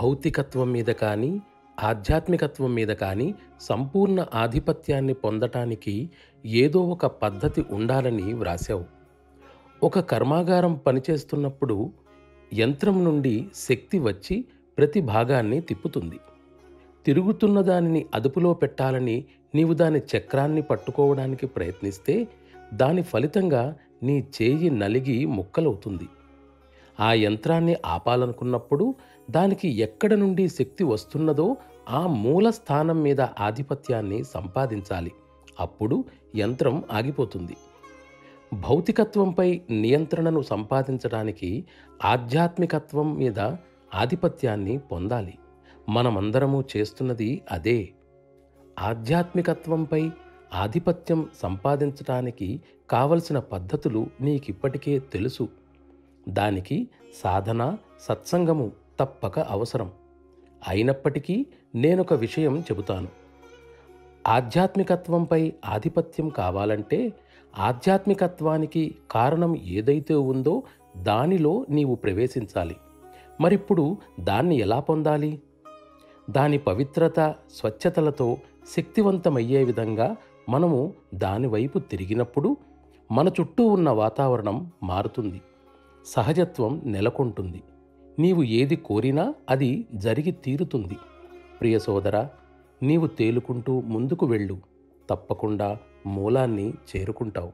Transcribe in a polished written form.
భౌతికత్వం మీద కానీ, ఆధ్యాత్మికత్వం మీద కానీ సంపూర్ణ ఆధిపత్యాన్ని పొందటానికి ఏదో ఒక పద్ధతి ఉండాలని వ్రాశావు. ఒక కర్మాగారం పనిచేస్తున్నప్పుడు యంత్రం నుండి శక్తి వచ్చి ప్రతి భాగాన్ని తిప్పుతుంది. తిరుగుతున్న దానిని అదుపులో పెట్టాలని నీవు దాని చక్రాన్ని పట్టుకోవడానికి ప్రయత్నిస్తే దాని ఫలితంగా నీ చేయి నలిగి ముక్కలవుతుంది. ఆ యంత్రాన్ని ఆపాలనుకున్నప్పుడు దానికి ఎక్కడ నుండి శక్తి వస్తున్నదో ఆ మూల స్థానం మీద ఆధిపత్యాన్ని సంపాదించాలి. అప్పుడు యంత్రం ఆగిపోతుంది. భౌతికత్వంపై నియంత్రణను సంపాదించడానికి ఆధ్యాత్మికత్వం మీద ఆధిపత్యాన్ని పొందాలి. మనమందరము చేస్తున్నది అదే. ఆధ్యాత్మికత్వంపై ఆధిపత్యం సంపాదించటానికి కావలసిన పద్ధతులు నీకిప్పటికే తెలుసు. దానికి సాధన, సత్సంగము తప్పక అవసరం. అయినప్పటికీ నేనొక విషయం చెబుతాను. ఆధ్యాత్మికత్వంపై ఆధిపత్యం కావాలంటే ఆధ్యాత్మికత్వానికి కారణం ఏదైతే ఉందో దానిలో నీవు ప్రవేశించాలి. మరిప్పుడు దాన్ని ఎలా పొందాలి? దాని పవిత్రత, స్వచ్ఛతలతో శక్తివంతమయ్యే విధంగా మనము దానివైపు తిరిగినప్పుడు మన చుట్టూ ఉన్న వాతావరణం మారుతుంది. సహజత్వం నెలకొంటుంది. నీవు ఏది కోరినా అది జరిగి తీరుతుంది. ప్రియ సోదరా, నీవు తేలుకుంటూ ముందుకు వెళ్ళు. తప్పకుండా మూలాన్ని చేరుకుంటావు.